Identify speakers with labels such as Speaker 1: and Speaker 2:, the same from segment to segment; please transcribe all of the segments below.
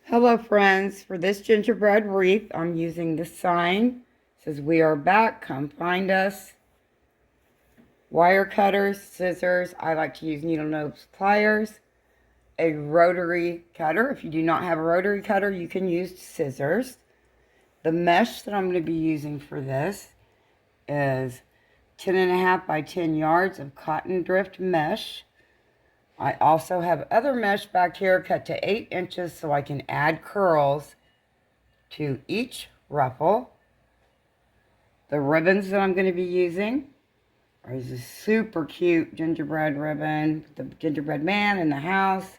Speaker 1: Hello friends, for this gingerbread wreath, I'm using the sign. It says, "We are back, come find us." Wire cutters, scissors, I like to use needle nose pliers, a rotary cutter. If you do not have a rotary cutter, you can use scissors. The mesh that I'm going to be using for this is 10.5 by 10 yards of cotton drift mesh. I also have other mesh back here cut to 8 inches so I can add curls to each ruffle. The ribbons that I'm going to be using are this super cute gingerbread ribbon, the gingerbread man in the house,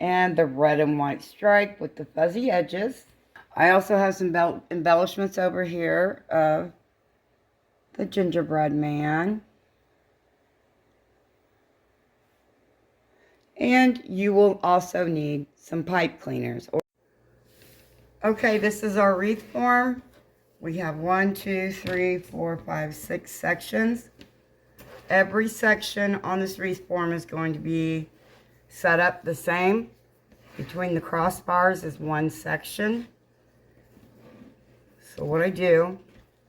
Speaker 1: and the red and white stripe with the fuzzy edges. I also have some embellishments over here of the gingerbread man. And you will also need some pipe cleaners. Okay, this is our wreath form. We have 1, 2, 3, 4, 5, 6 sections. Every section on this wreath form is going to be set up the same. Between the crossbars is one section. So what I do,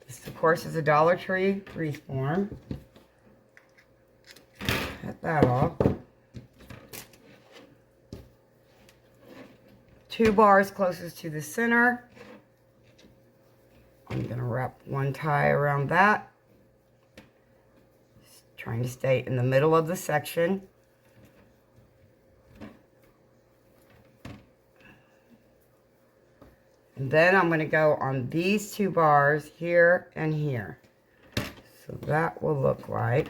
Speaker 1: this of course is a Dollar Tree wreath form. Cut that off. 2 bars closest to the center. I'm going to wrap one tie around that. Just trying to stay in the middle of the section. And then I'm going to go on these 2 bars here and here. So that will look like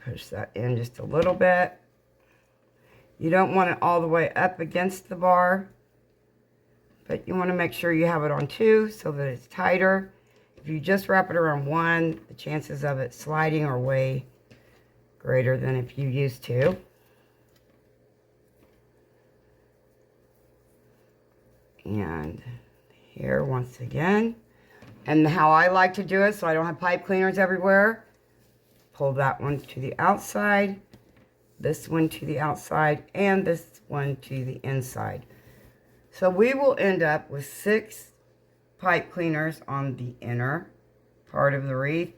Speaker 1: push that in just a little bit. You don't want it all the way up against the bar, but you want to make sure you have it on 2 so that it's tighter. If you just wrap it around 1, the chances of it sliding are way greater than if you use 2. And here once again. And how I like to do it so I don't have pipe cleaners everywhere. Pull that one to the outside, this one to the outside, and this one to the inside. So we will end up with 6 pipe cleaners on the inner part of the wreath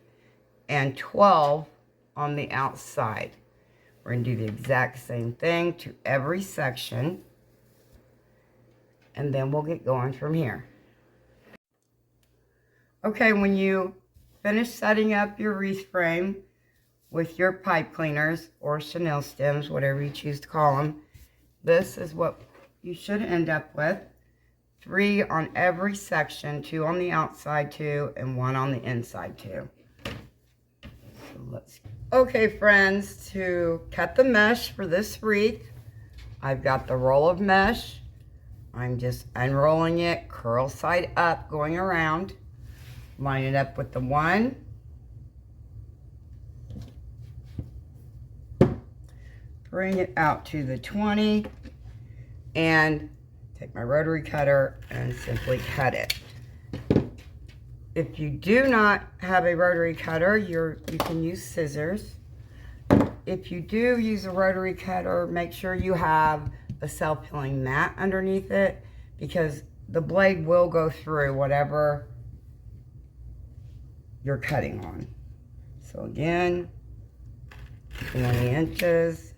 Speaker 1: and 12 on the outside. We're going to do the exact same thing to every section, and then we'll get going from here. Okay, when you finish setting up your wreath frame with your pipe cleaners or chenille stems, whatever you choose to call them, this is what you should end up with. 3 on every section, 2 on the outside 2, and 1 on the inside 2. So okay friends, to cut the mesh for this wreath, I've got the roll of mesh. I'm just unrolling it, curl side up, going around. Line it up with the 1. Bring it out to the 20 and take my rotary cutter and simply cut it. If you do not have a rotary cutter, you can use scissors. If you do use a rotary cutter, make sure you have a self-healing mat underneath it, because the blade will go through whatever you're cutting on. So again, 20 inches.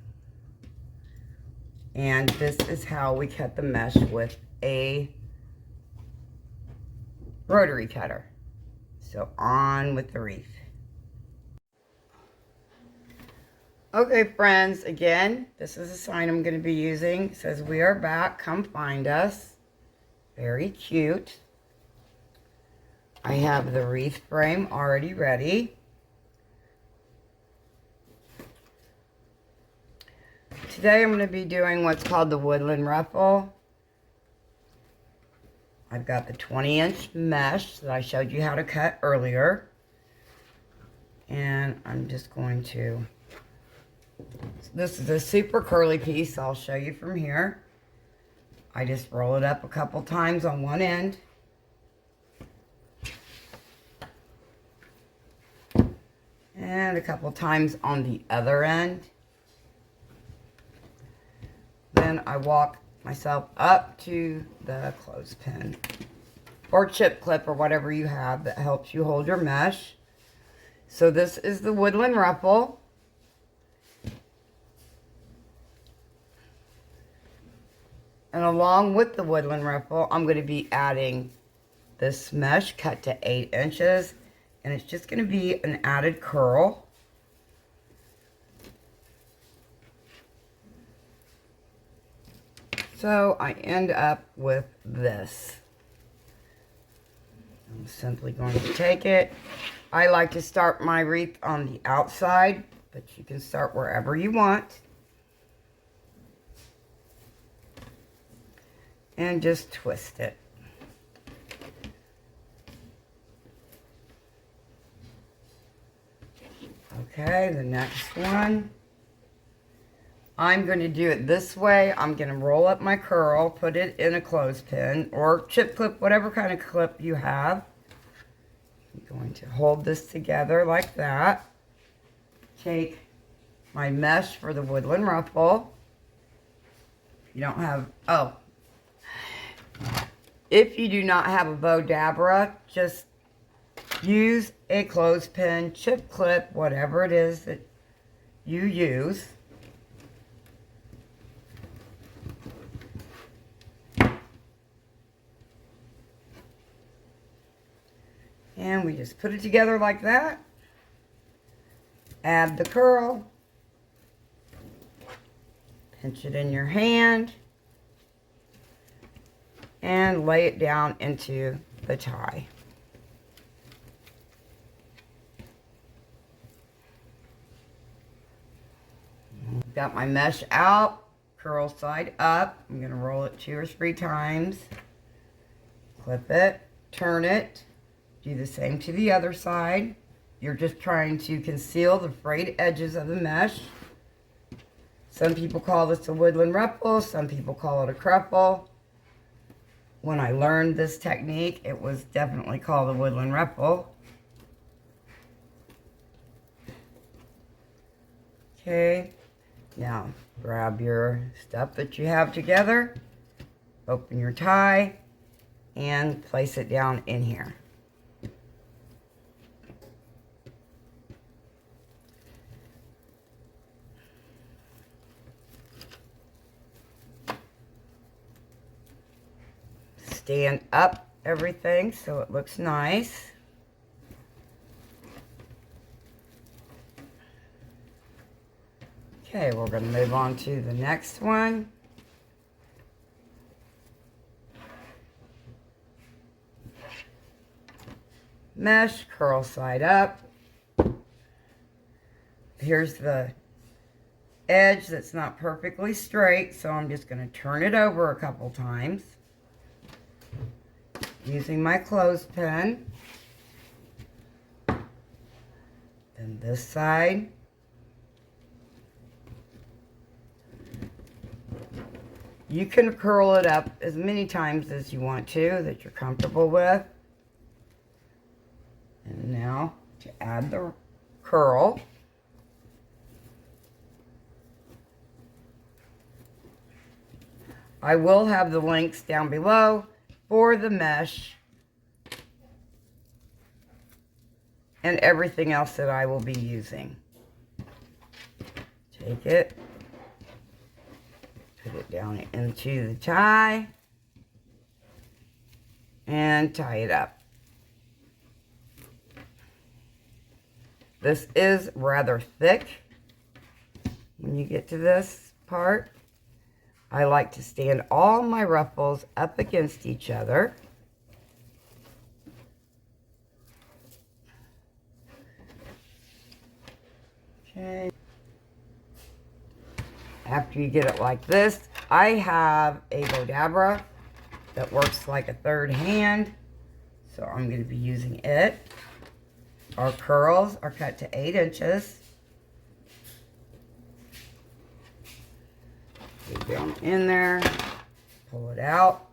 Speaker 1: And this is how we cut the mesh with a rotary cutter. So on with the wreath. Okay friends, again, this is a sign I'm going to be using. It says, "We are back, come find us." Very cute. I have the wreath frame already ready. Today I'm going to be doing what's called the Woodland ruffle. I've got the 20-inch mesh that I showed you how to cut earlier. And I'm just going to, this is a super curly piece, I'll show you from here. I just roll it up a couple times on one end. and a couple times on the other end. Then I walk myself up to the clothespin or chip clip or whatever you have that helps you hold your mesh. So this is the Woodland ruffle. And along with the Woodland ruffle, I'm going to be adding this mesh cut to 8 inches. And it's just going to be an added curl. So I end up with this. I'm simply going to take it. I like to start my wreath on the outside, but you can start wherever you want. And just twist it. Okay, the next one. I'm going to do it this way. I'm going to roll up my curl, put it in a clothespin or chip clip, whatever kind of clip you have. I'm going to hold this together like that. Take my mesh for the Woodland ruffle. You don't have, if you do not have a bow dabra, just use a clothespin, chip clip, whatever it is that you use. And we just put it together like that. Add the curl. Pinch it in your hand. And lay it down into the tie. Got my mesh out, curl side up. I'm going to roll it 2 or 3 times. Clip it, turn it. Do the same to the other side. You're just trying to conceal the frayed edges of the mesh. Some people call this a Woodland ruffle. Some people call it a cruffle. When I learned this technique, it was definitely called a Woodland ruffle. Okay, now grab your stuff that you have together, open your tie, and place it down in here. Stand up everything so it looks nice. Okay, we're going to move on to the next one. Mesh, curl side up. Here's the edge that's not perfectly straight, so I'm just going to turn it over a couple times using my clothespin. Then this side. You can curl it up as many times as you want to, that you're comfortable with. And now to add the curl. I will have the links down below for the mesh and everything else that I will be using. Take it, put it down into the tie, and tie it up. This is rather thick when you get to this part. I like to stand all my ruffles up against each other. Okay. After you get it like this, I have a bodabra that works like a third hand, so I'm going to be using it. Our curls are cut to 8 inches. Get down in there, pull it out,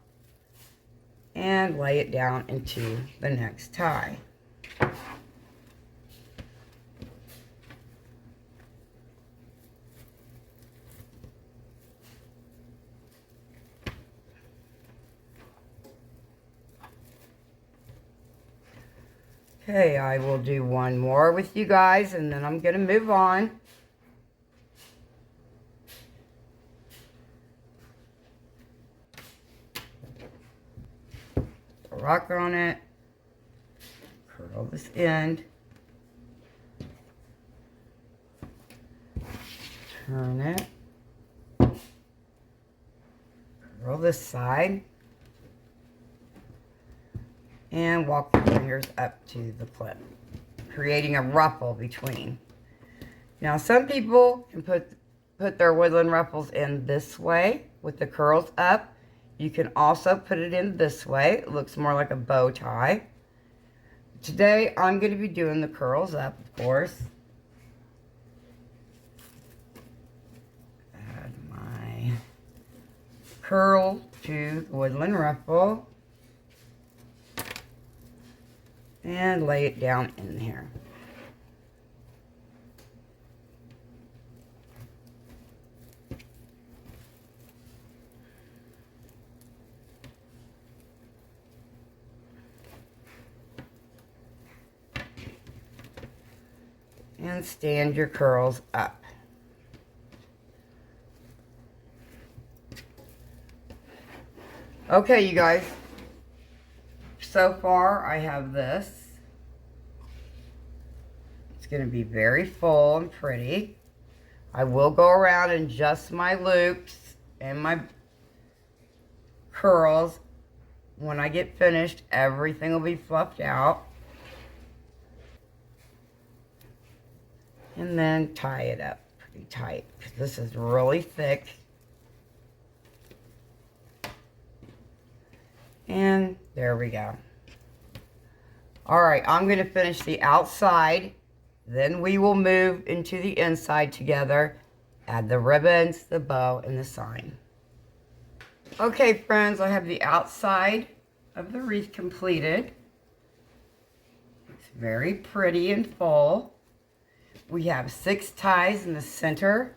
Speaker 1: and lay it down into the next tie. Okay, I will do one more with you guys and then I'm going to move on. Put a rock on it. Curl this end. Turn it. Curl this side. And walk your fingers up to the clip, creating a ruffle between. Now some people can put their woodland ruffles in this way with the curls up. You can also put it in this way. It looks more like a bow tie. Today I'm going to be doing the curls up, of course. Add my curl to the woodland ruffle. And lay it down in here. And stand your curls up. Okay, you guys. So far, I have this. It's going to be very full and pretty. I will go around and adjust my loops and my curls. When I get finished, everything will be fluffed out. And then tie it up pretty tight, because this is really thick. And there we go. All right, I'm going to finish the outside. Then we will move into the inside together. Add the ribbons, the bow, and the sign. Okay, friends, I have the outside of the wreath completed. It's very pretty and full. We have 6 ties in the center.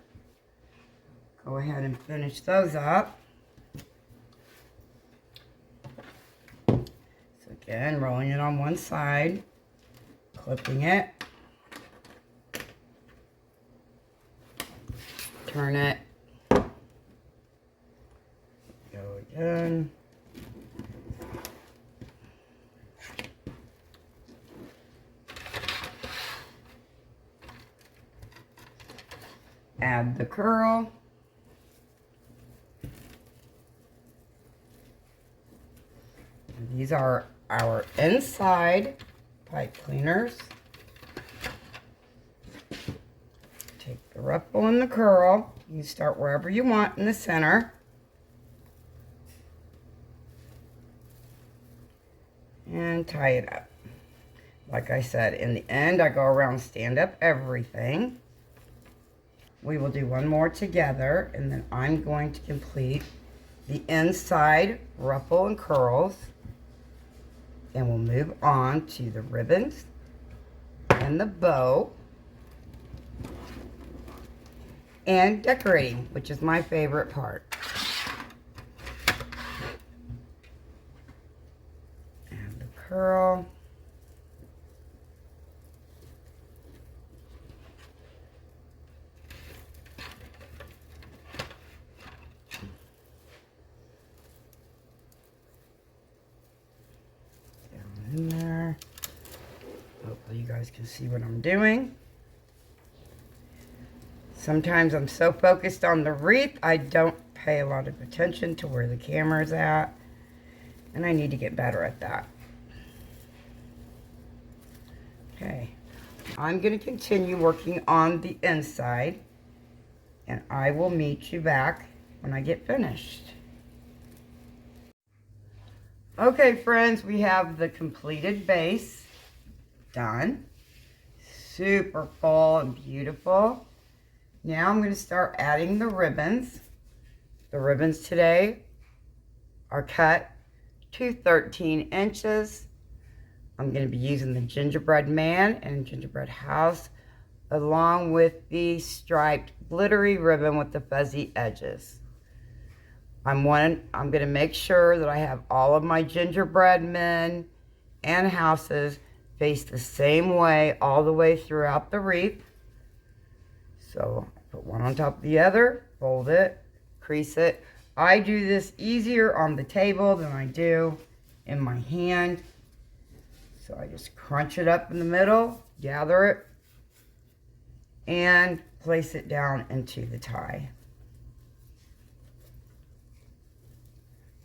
Speaker 1: Go ahead and finish those up. Again, rolling it on one side, clipping it, turn it, go again, add the curl, these are our inside pipe cleaners. Take the ruffle and the curl. You start wherever you want in the center. And tie it up. Like I said, in the end, I go around, stand up everything. We will do one more together, and then I'm going to complete the inside ruffle and curls. And we'll move on to the ribbons and the bow and decorating, which is my favorite part. And the curl. In there. Hopefully you guys can see what I'm doing. Sometimes I'm so focused on the wreath, I don't pay a lot of attention to where the camera's at. And I need to get better at that. Okay. I'm going to continue working on the inside. And I will meet you back when I get finished. Okay, friends, we have the completed base done. Super full and beautiful. Now I'm going to start adding the ribbons. The ribbons today are cut to 13 inches. I'm going to be using the gingerbread man and gingerbread house along with the striped glittery ribbon with the fuzzy edges. I'm going to make sure that I have all of my gingerbread men and houses baste the same way all the way throughout the wreath. So put one on top of the other, fold it, crease it. I do this easier on the table than I do in my hand. So I just crunch it up in the middle, gather it, and place it down into the tie.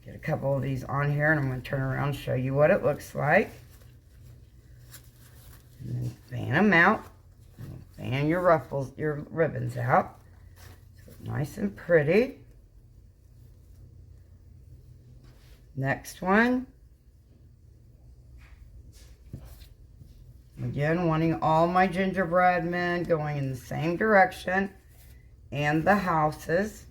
Speaker 1: Get a couple of these on here, and I'm going to turn around and show you what it looks like. And then fan them out. Fan your ruffles, your ribbons out. So it's nice and pretty. Next one. Again, wanting all my gingerbread men going in the same direction, and the houses.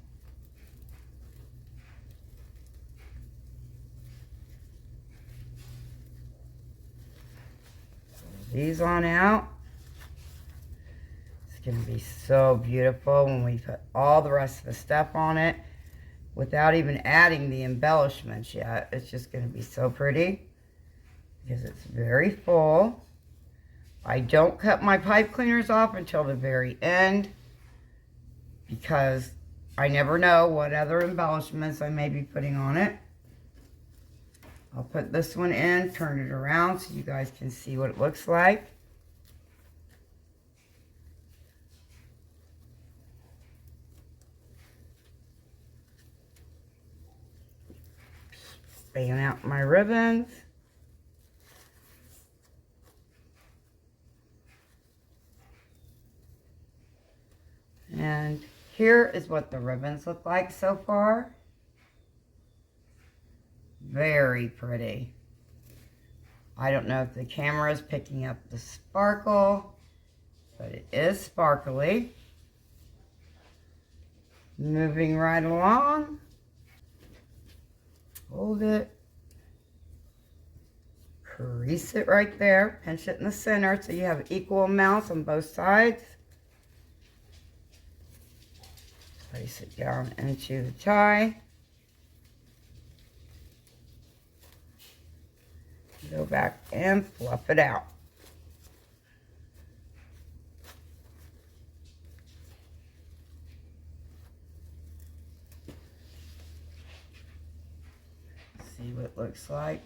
Speaker 1: These on out. It's going to be so beautiful when we put all the rest of the stuff on it without even adding the embellishments yet. It's just going to be so pretty because it's very full. I don't cut my pipe cleaners off until the very end because I never know what other embellishments I may be putting on it. I'll put this one in, turn it around so you guys can see what it looks like. Fan out my ribbons. And here is what the ribbons look like so far. Very pretty. I don't know if the camera is picking up the sparkle, but it is sparkly. Moving right along. Hold it. Crease it right there. Pinch it in the center so you have equal amounts on both sides. Place it down into the tie. Go back and fluff it out. See what it looks like.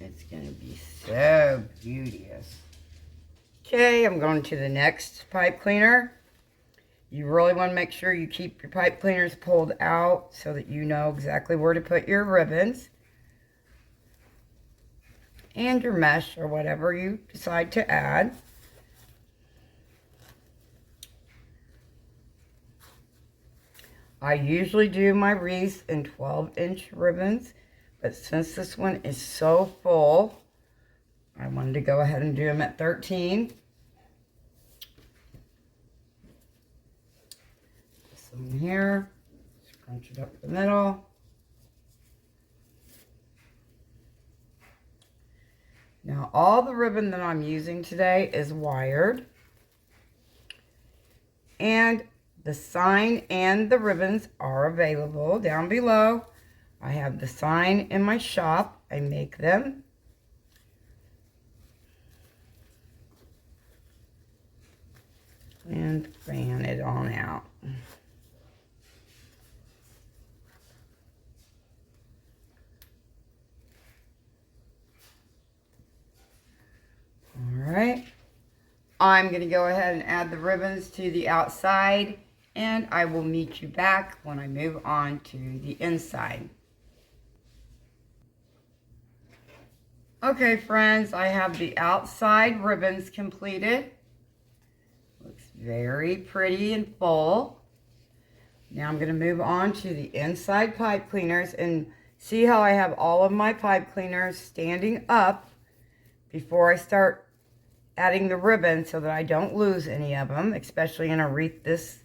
Speaker 1: It's going to be so beauteous. Okay, I'm going to the next pipe cleaner. You really want to make sure you keep your pipe cleaners pulled out so that you know exactly where to put your ribbons and your mesh or whatever you decide to add. I usually do my wreaths in 12-inch ribbons, but since this one is so full, I wanted to go ahead and do them at 13. In here, scrunch it up the middle. Now all the ribbon that I'm using today is wired, and the sign and the ribbons are available down below. I have the sign in my shop. I make them. And fan it on out. Alright, I'm going to go ahead and add the ribbons to the outside, and I will meet you back when I move on to the inside. Okay friends, I have the outside ribbons completed. Looks very pretty and full. Now I'm going to move on to the inside pipe cleaners, and see how I have all of my pipe cleaners standing up before I start adding the ribbon so that I don't lose any of them, especially in a wreath this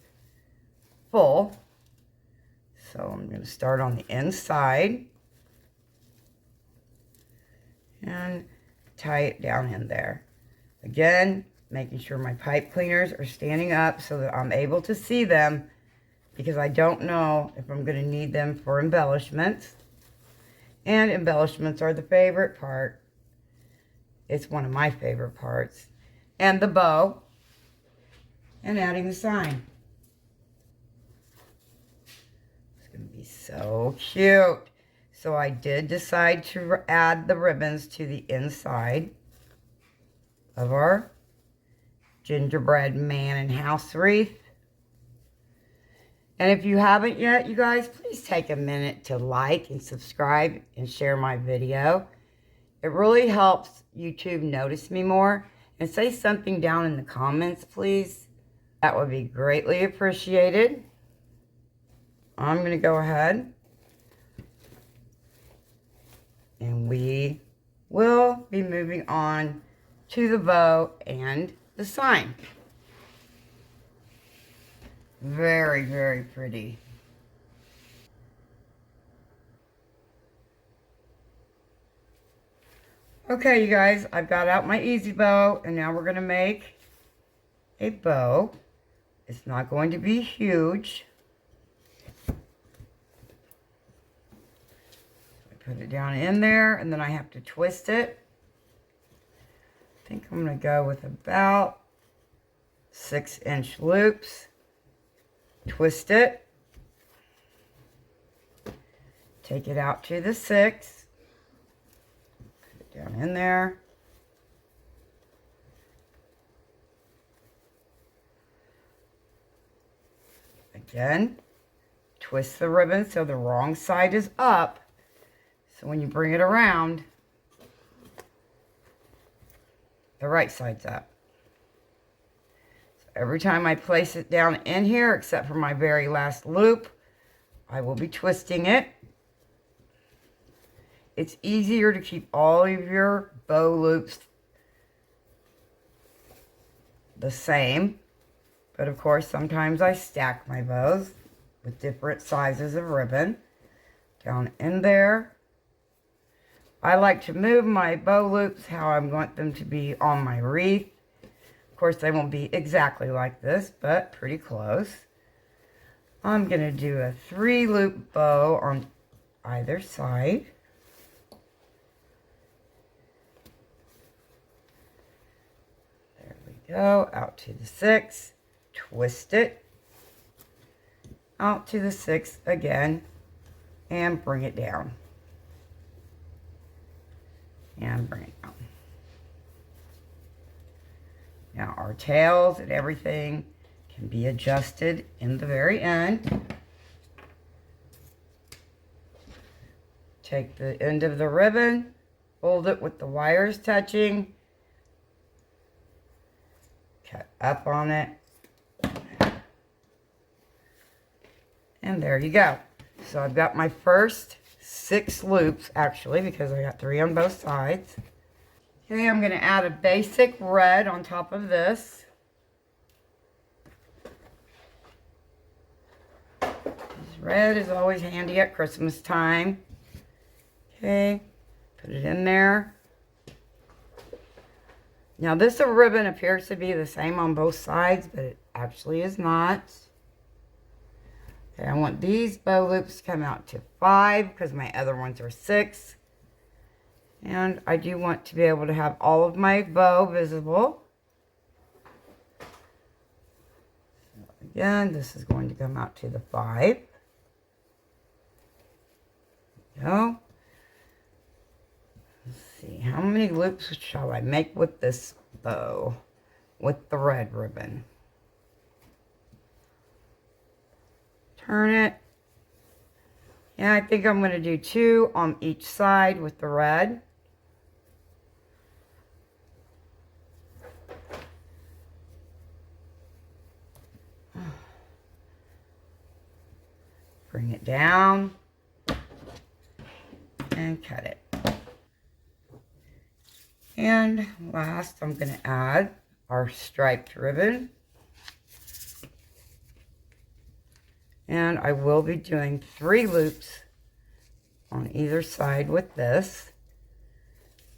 Speaker 1: full. So I'm going to start on the inside and tie it down in there. Again, making sure my pipe cleaners are standing up so that I'm able to see them, because I don't know if I'm going to need them for embellishments. And embellishments are the favorite part. It's one of my favorite parts. And the bow. And adding the sign. It's going to be so cute. So I did decide to add the ribbons to the inside of our gingerbread man and house wreath. And if you haven't yet, you guys, please take a minute to like and subscribe and share my video. It really helps YouTube notice me more. And say something down in the comments, please. That would be greatly appreciated. I'm going to go ahead and we will be moving on to the bow and the sign. Very, very pretty. Okay, you guys, I've got out my easy bow, and now we're going to make a bow. It's not going to be huge. I put it down in there, and then I have to twist it. I think I'm going to go with about 6-inch loops. Twist it. Take it out to the 6. Put it down in there. Again, twist the ribbon so the wrong side is up. So when you bring it around, the right side's up. So every time I place it down in here, except for my very last loop, I will be twisting it. It's easier to keep all of your bow loops the same. But of course, sometimes I stack my bows with different sizes of ribbon. Down in there. I like to move my bow loops how I want them to be on my wreath. Of course, they won't be exactly like this, but pretty close. I'm going to do a 3-loop bow on either side. There we go. Out to the 6. Twist it. Out to the 6 again. And bring it down. And bring it down. Now our tails and everything can be adjusted in the very end. Take the end of the ribbon, hold it with the wires touching, cut up on it, and there you go. So I've got my first 6 loops, actually, because I got 3 on both sides. Okay, I'm going to add a basic red on top of this. This red is always handy at Christmas time. Okay, put it in there. Now this ribbon appears to be the same on both sides, but it actually is not. Okay, I want these bow loops to come out to 5 because my other ones are 6. And I do want to be able to have all of my bow visible. So again, this is going to come out to the 5. There we go. Let's see, how many loops shall I make with this bow with the red ribbon? Turn it. Yeah, I think I'm going to do 2 on each side with the red. Bring it down and cut it. And last, I'm going to add our striped ribbon. And I will be doing 3 loops on either side with this.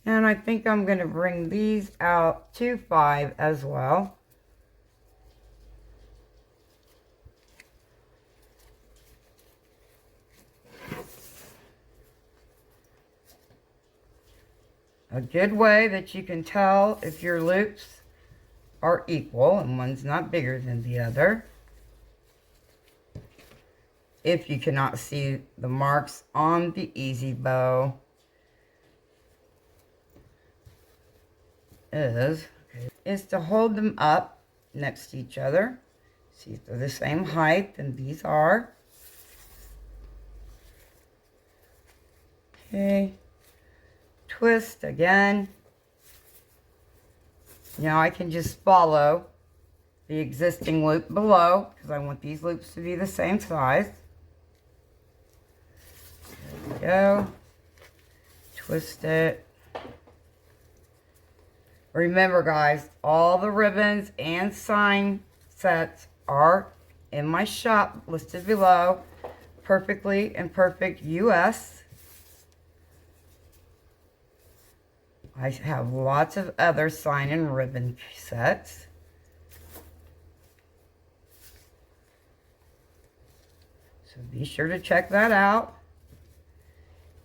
Speaker 1: And I think I'm going to bring these out to 5 as well. A good way that you can tell if your loops are equal and one's not bigger than the other, if you cannot see the marks on the easy bow, is to hold them up next to each other. See if they're the same height, and these are. Okay, twist again. Now I can just follow the existing loop below because I want these loops to be the same size. There we go. Twist it. Remember guys, all the ribbons and sign sets are in my shop listed below. Perfectly Imperfect US. I have lots of other sign and ribbon sets. So be sure to check that out.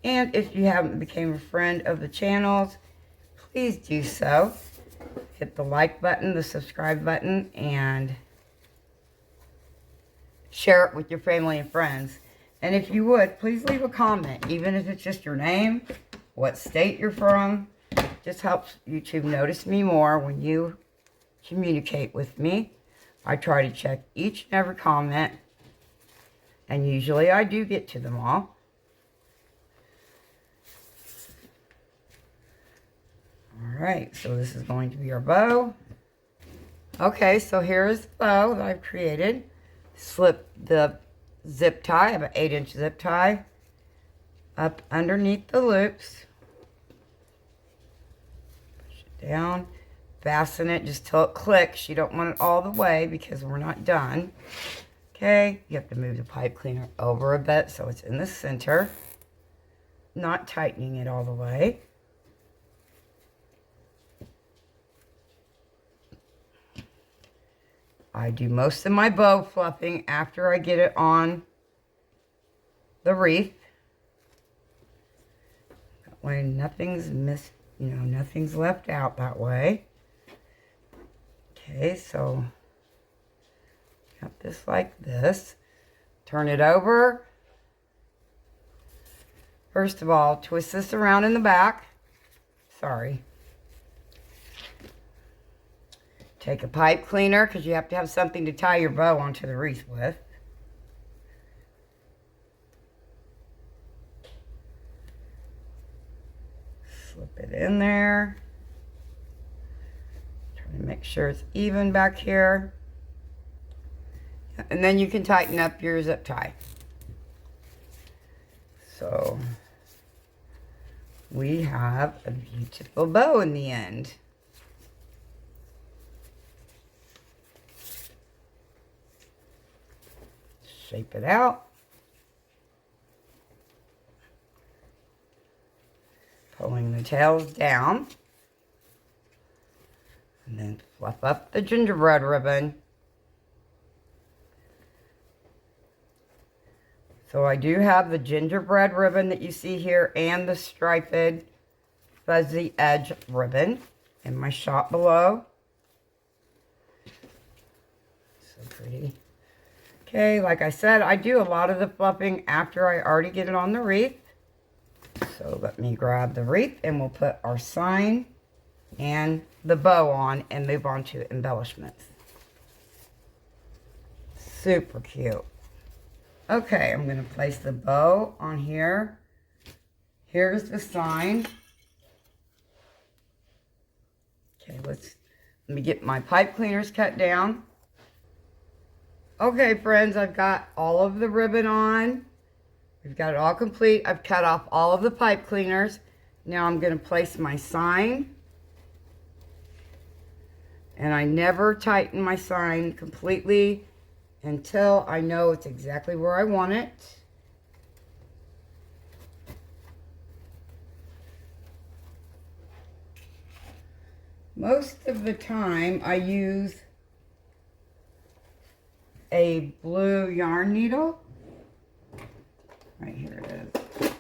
Speaker 1: And if you haven't become a friend of the channels, please do so. Hit the like button, the subscribe button, and share it with your family and friends. And if you would, please leave a comment, even if it's just your name, what state you're from. Just helps YouTube notice me more when you communicate with me. I try to check each and every comment, and usually I do get to them all. Alright, so this is going to be our bow. Okay, so here is the bow that I've created. Slip the zip tie, I have an 8-inch zip tie, up underneath the loops. Push it down, fasten it just till it clicks. You don't want it all the way because we're not done. Okay, you have to move the pipe cleaner over a bit so it's in the center, not tightening it all the way. I do most of my bow fluffing after I get it on the wreath. That way nothing's missed, nothing's left out that way. Okay, so got this like this. Turn it over. First of all, twist this around in the back. Sorry. Take a pipe cleaner because you have to have something to tie your bow onto the wreath with. Slip it in there. Try to make sure it's even back here. And then you can tighten up your zip tie. So we have a beautiful bow in the end. Shape it out. Pulling the tails down. And then fluff up the gingerbread ribbon. So I do have the gingerbread ribbon that you see here and the striped fuzzy edge ribbon in my shop below. So pretty. Okay, like I said, I do a lot of the fluffing after I already get it on the wreath. So let me grab the wreath and we'll put our sign and the bow on and move on to embellishments. Super cute. Okay, I'm going to place the bow on here. Here's the sign. Okay, let me get my pipe cleaners cut down. Okay, friends, I've got all of the ribbon on. We've got it all complete. I've cut off all of the pipe cleaners. Now I'm going to place my sign. And I never tighten my sign completely until I know it's exactly where I want it. Most of the time I use a blue yarn needle. Right here it is.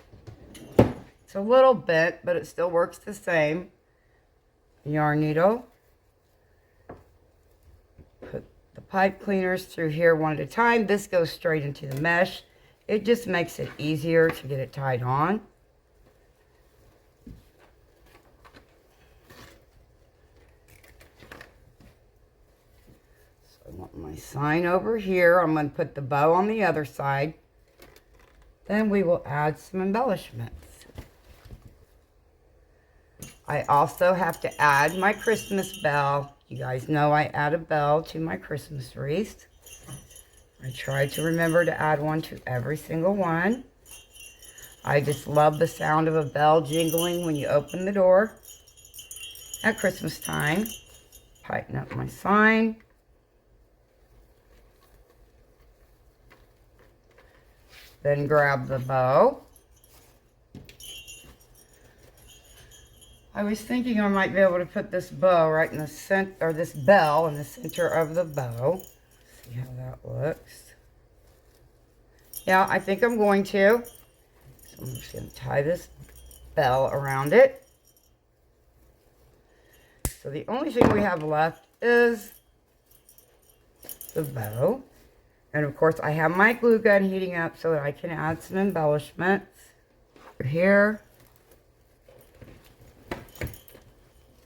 Speaker 1: It's a little bent, but it still works the same. Yarn needle. Put the pipe cleaners through here one at a time. This goes straight into the mesh. It just makes it easier to get it tied on. So I want my sign over here. I'm going to put the bow on the other side. Then we will add some embellishments. I also have to add my Christmas bell. You guys know I add a bell to my Christmas wreath. I try to remember to add one to every single one. I just love the sound of a bell jingling when you open the door at Christmas time. Tighten up my sign. Then grab the bow. I was thinking I might be able to put this bow right in the center, or this bell in the center of the bow. See how that looks. Yeah, I think I'm going to. So I'm just going to tie this bell around it. So the only thing we have left is the bow. And of course I have my glue gun heating up so that I can add some embellishments. Here.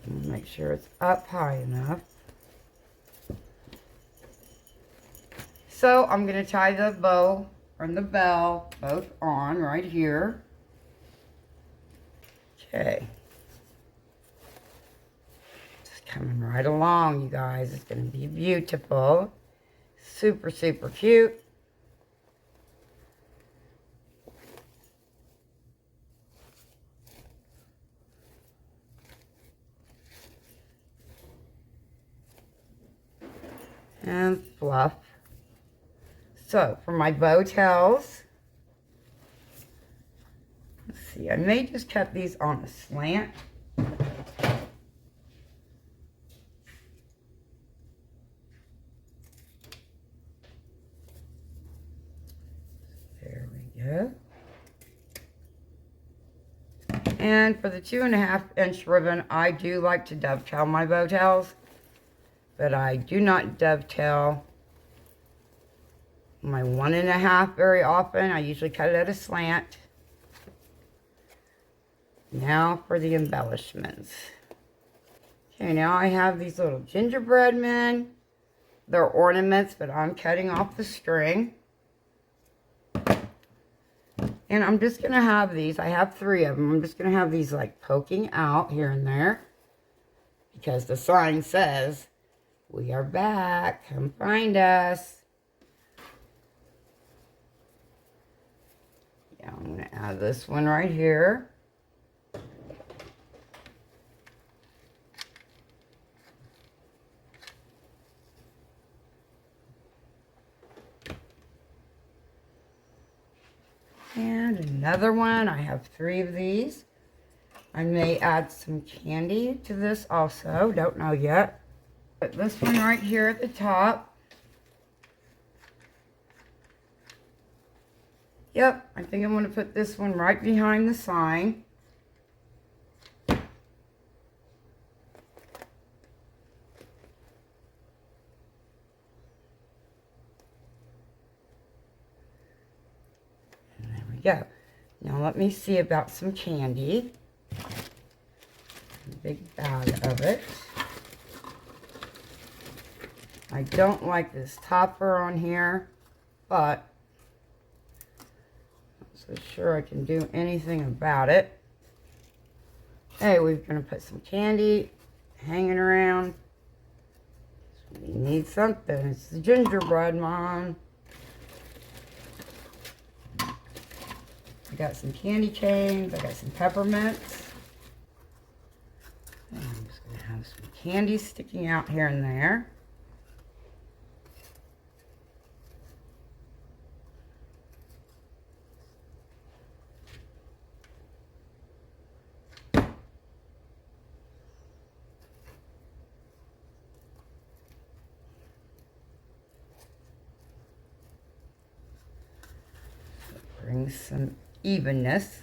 Speaker 1: Make sure it's up high enough. So I'm going to tie the bow and the bell both on right here. Okay. Just coming right along, you guys. It's going to be beautiful. Super, super cute. And fluff. So for my bow tails, let's see, I may just cut these on a slant. There we go. And for the 2.5-inch ribbon, I do like to dovetail my bow tails, but I do not dovetail my 1.5 very often. I usually cut it at a slant. Now for the embellishments. Okay, now I have these little gingerbread men. They're ornaments, but I'm cutting off the string. And I'm just going to have these. I have 3 of them. I'm just going to have these like poking out here and there. Because the sign says, "We are back. Come find us." Yeah, I'm going to add this one right here. And another one. I have 3 of these. I may add some candy to this also. Don't know yet. Put this one right here at the top. Yep, I think I'm going to put this one right behind the sign. And there we go. Now let me see about some candy. A big bag of it. I don't like this topper on here, but I'm not so sure I can do anything about it. Hey, we're going to put some candy hanging around. We need something. It's the gingerbread, Mom. I got some candy canes. I got some peppermints. And I'm just going to have some candy sticking out here and there. Bring some evenness.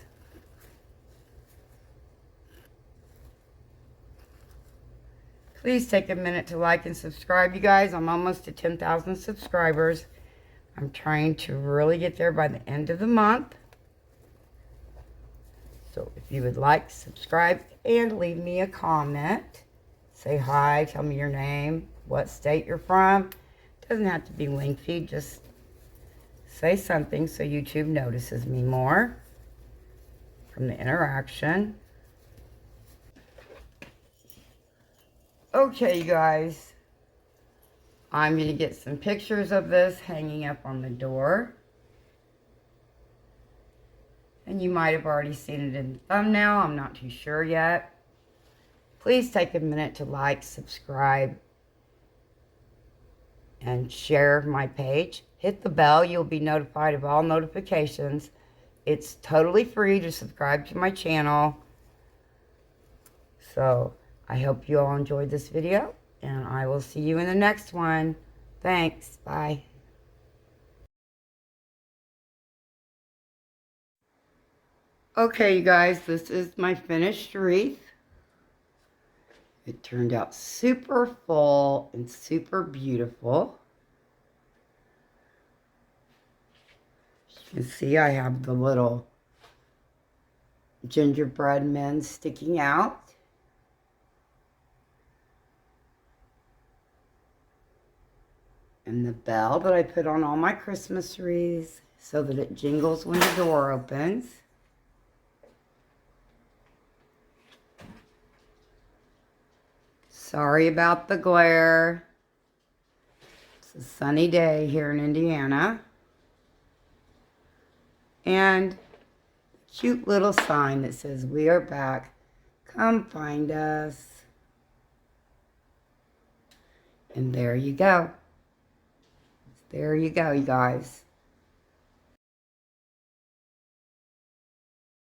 Speaker 1: Please take a minute to like and subscribe, you guys. I'm almost to 10,000 subscribers. I'm trying to really get there by the end of the month. So if you would like, subscribe and leave me a comment. Say hi, tell me your name, what state you're from. It doesn't have to be lengthy, just say something so YouTube notices me more from the interaction. Okay, you guys. I'm going to get some pictures of this hanging up on the door. And you might have already seen it in the thumbnail. I'm not too sure yet. Please take a minute to like, subscribe, and share my page. Hit the bell. You'll be notified of all notifications. It's totally free to subscribe to my channel. So I hope you all enjoyed this video, and I will see you in the next one. Thanks. Bye. Okay, you guys, this is my finished wreath. It turned out super full and super beautiful. As you can see, I have the little gingerbread men sticking out. And the bell that I put on all my Christmas wreaths so that it jingles when the door opens. Sorry about the glare. It's a sunny day here in Indiana. And a cute little sign that says, "We are back. Come find us." And there you go. There you go, you guys.